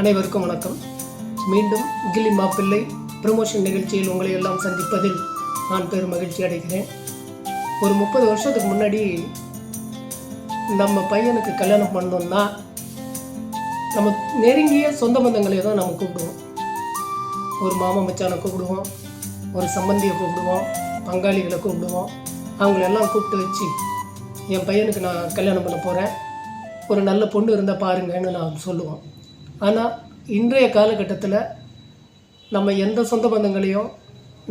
அனைவருக்கும் வணக்கம். மீண்டும் கில்லி மாப்பிள்ளை ப்ரமோஷன் நிகழ்ச்சியில் உங்களை எல்லாம் சந்திப்பதில் நான் பெரும் மகிழ்ச்சி அடைகிறேன். ஒரு 30 வருஷத்துக்கு முன்னாடி நம்ம பையனுக்கு கல்யாணம் பண்ணோம்னா நம்ம நெருங்கிய சொந்த பந்தங்களை தான் நம்ம கூப்பிடுவோம். ஒரு மாமா மச்சானை கூப்பிடுவோம், ஒரு சம்பந்தியை கூப்பிடுவோம், பங்காளிகளை கூப்பிடுவோம். அவங்களெல்லாம் கூப்பிட்டு வச்சு என் பையனுக்கு நான் கல்யாணம் பண்ண போகிறேன், ஒரு நல்ல பொண்ணு இருந்தால் பாருங்கன்னு நான் சொல்லுவோம். ஆனால் இன்றைய காலகட்டத்தில் நம்ம எந்த சொந்த பந்தங்களையும்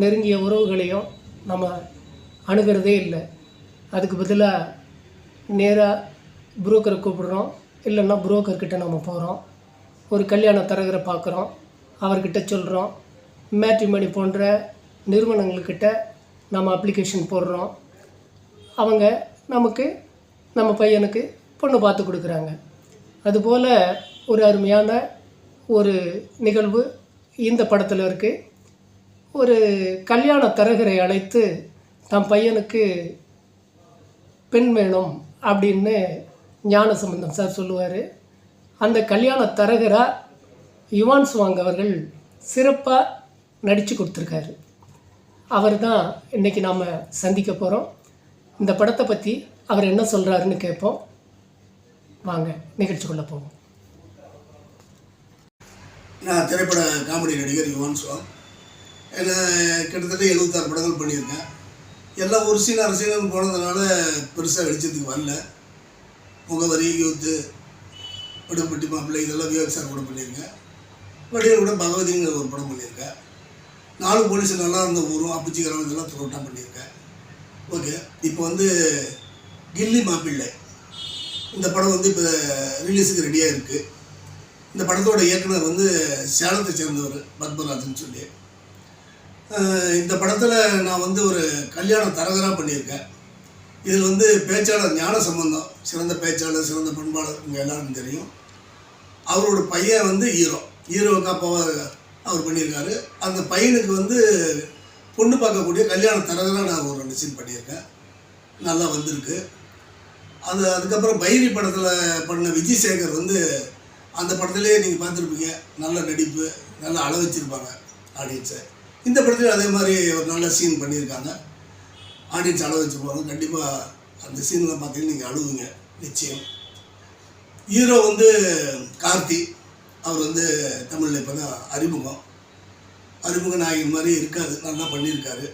நெருங்கிய உறவுகளையும் நம்ம அணுகிறதே இல்லை. அதுக்கு பதிலாக நேராக புரோக்கரை கூப்பிடுறோம், இல்லைன்னா புரோக்கர்கிட்ட நம்ம போகிறோம், ஒரு கல்யாண தரகரை பார்க்குறோம், அவர்கிட்ட சொல்கிறோம், மேட்ரிமோனி போன்ற நிறுவனங்கள்கிட்ட நம்ம அப்ளிகேஷன் போடுறோம். அவங்க நமக்கு நம்ம பையனுக்கு பொண்ணு பார்த்து கொடுக்குறாங்க. அதுபோல் ஒரு அருமையான ஒரு நிகழ்வு இந்த படத்தில் இருக்குது. ஒரு கல்யாண தரகரை அழைத்து தம் பையனுக்கு பெண் வேணும் அப்படின்னு ஞானசம்பந்தம் சார் சொல்லுவார். அந்த கல்யாண தரகராக யுவான் சுவாங் அவர்கள் சிறப்பாக நடித்து கொடுத்துருக்காரு. அவர் தான் இன்றைக்கி நாம் சந்திக்க போகிறோம். இந்த படத்தை பற்றி அவர் என்ன சொல்கிறாருன்னு கேட்போம். வாங்க நிகழ்ச்சிக்குள்ளே போவோம். நான் திரைப்பட காமெடி நடிகர் யுவான் சுவாங். என்ன கிட்டத்தட்ட 76 படங்கள் பண்ணியிருக்கேன். எல்லாம் ஒரு சீன் அரசியல்னு போனதுனால பெருசாக வெளிச்சத்துக்கு வரல. முகவரி, யூத்து, விடுபட்டி மாப்பிள்ளை இதெல்லாம் விவேக் சார் கூட பண்ணியிருக்கேன். வடிவில் கூட பகவதிங்கிற ஒரு படம் பண்ணியிருக்கேன். 4 போலீஸ் நல்லா இருந்த ஊரும், அப்பச்சிக்கிறவங்க இதெல்லாம் த்ரோட்டாக பண்ணியிருக்கேன். ஓகே, இப்போ கில்லி மாப்பிள்ளை இந்த படம் இப்போ ரிலீஸுக்கு ரெடியாக இருக்குது. இந்த படத்தோட இயக்குனர் சேலத்தை சேர்ந்தவர் பத்மராஜன் சொல்லி. இந்த படத்தில் நான் ஒரு கல்யாண தரகராக பண்ணியிருக்கேன். இதில் பேச்சாளர் ஞானசம்பந்தம், சிறந்த பேச்சாளர், சிறந்த பண்பாளர், இங்கே எல்லாருக்கும் தெரியும். அவரோட பையன் ஹீரோவுக்கு அப்பாவாக அவர் பண்ணியிருக்காரு. அந்த பையனுக்கு பொண்ணு பார்க்கக்கூடிய கல்யாண தரகராக நான் ஒரு 2 சீன் பண்ணியிருக்கேன். நல்லா வந்திருக்கு. அதுக்கப்புறம் பைரி படத்தில் பண்ண விஜய் சேகர் அந்த படத்துலேயே நீங்கள் பார்த்துருப்பீங்க. நல்ல நடிப்பு, நல்லா அள வச்சுருப்பாங்க ஆடியன்ஸை. இந்த படத்துலையும் அதே மாதிரி ஒரு நல்ல சீன் பண்ணியிருக்காங்க. ஆடியன்ஸ் அள வச்சுருப்பாங்க. கண்டிப்பாக அந்த சீன்லாம் பார்த்தீங்கன்னா நீங்கள் அழுவுங்க நிச்சயம். ஹீரோ கார்த்தி. அவர் தமிழில் இப்போ தான் அறிமுக நாயகன் மாதிரி இருக்காது, நல்லா பண்ணியிருக்காரு.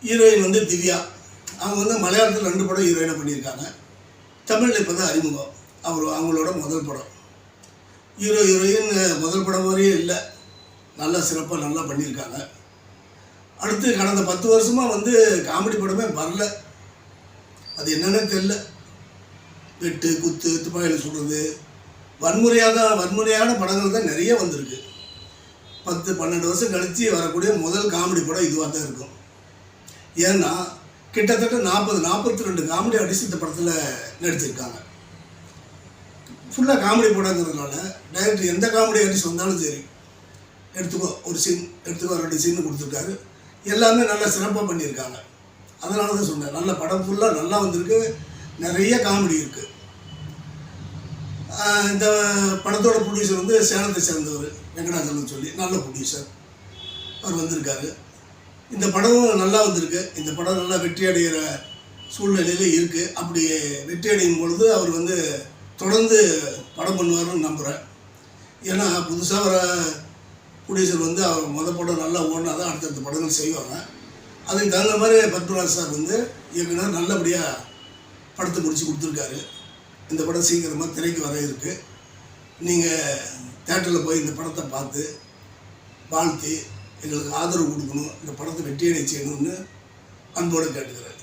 ஹீரோயின் திவ்யா. அவங்க மலையாளத்தில் 2 படம் ஹீரோயினாக பண்ணியிருக்காங்க. தமிழில் இப்போ தான் அறிமுகம். அவங்களோட முதல் படம். ஹீரோயின் முதல் படம் மாதிரியே இல்லை, நல்லா சிறப்பாக நல்லா பண்ணியிருக்காங்க. அடுத்து கடந்த 10 வருஷமாக காமெடி படமே வரல. அது என்னென்னு தெரில. வெட்டு, குத்து, துப்பாக்கியில் சுடுறது, வன்முறையான படங்கள் தான் நிறைய வந்திருக்கு. 10-12 வருஷம் கழித்து வரக்கூடிய முதல் காமெடி படம் இதுவாக தான் இருக்கும். ஏன்னா கிட்டத்தட்ட 42 காமெடி ஆர்டிஸ்ட் இந்த படத்தில் நடிச்சிருக்காங்க. ஃபுல்லாக காமெடி படங்கிறதுனால டைரக்டர் எந்த காமெடி ஆர்டிஸ்ட் வந்தாலும் சரி, எடுத்துக்கோ ஒரு சீன், எடுத்துக்கோ 2 சீன் கொடுத்துருக்காரு. எல்லாமே நல்லா சிறப்பாக பண்ணியிருக்காங்க. அதனால தான் சொன்னேன், நல்ல படம் ஃபுல்லாக நல்லா வந்திருக்கு. நிறைய காமெடி இருக்குது. இந்த படத்தோட ப்ரொடியூசர் சேலத்தை சேர்ந்தவர் வெங்கடாச்சலம் சொல்லி நல்ல ப்ரொடியூசர். அவர் வந்திருக்காரு. இந்த படமும் நல்லா வந்திருக்கு. இந்த படம் நல்லா வெற்றி அடைகிற சூழ்நிலையில் இருக்குது. அப்படி வெற்றி அடையும் பொழுது அவர் தொடர்ந்து படம் பண்ணுவார்னு நம்புகிறேன். ஏன்னா புதுசாக வர ப்ரொடியூசர் அவர் முதல் படம் நல்லா ஓடினா தான் அடுத்தடுத்த படங்கள் செய்வாங்க. அதுக்கு தகுந்த மாதிரி பத்மராஜ் சார் இயக்குனர் நல்லபடியாக படத்தை முடித்து கொடுத்துருக்காரு. இந்த படம் சீக்கிரமாக திரைக்கு வர இருக்குது. நீங்கள் தேட்டரில் போய் இந்த படத்தை பார்த்து வாழ்த்தி எங்களுக்கு ஆதரவு கொடுக்கணும், இந்த படத்தை வெற்றியடை செய்யணும்னு அன்போடு கேட்டுக்கிறேன்.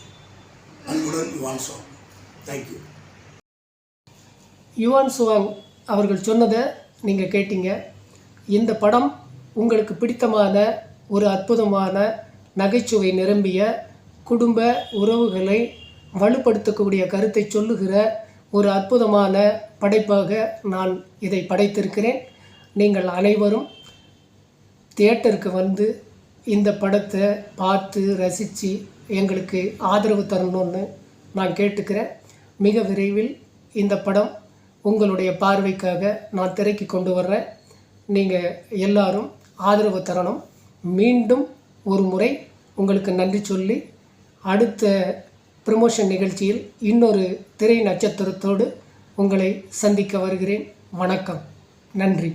அன்புடன் Yuan Chuang. Thank you. Yuan Chuang அவர்கள் சொன்னதை நீங்கள் கேட்டீங்க. இந்த படம் உங்களுக்கு பிடித்தமான ஒரு அற்புதமான நகைச்சுவை நிரம்பிய குடும்ப உறவுகளை வலுப்படுத்தக்கூடிய கருத்தை சொல்லுகிற ஒரு அற்புதமான படைப்பாக நான் இதை படைத்திருக்கிறேன். நீங்கள் அனைவரும் தியேட்டருக்கு இந்த படத்தை பார்த்து ரசித்து எங்களுக்கு ஆதரவு தரணும்னு நான் கேட்டுக்கிறேன். மிக விரைவில் இந்த படம் உங்களுடைய பார்வைக்காக நான் திரைக்கு கொண்டு வர்றேன். நீங்கள் எல்லாரும் ஆதரவு தரணும். மீண்டும் ஒரு முறை உங்களுக்கு நன்றி சொல்லி அடுத்த ப்ரமோஷன் நிகழ்ச்சியில் இன்னொரு திரை நட்சத்திரத்தோடு உங்களை சந்திக்க வருகிறேன். வணக்கம். நன்றி.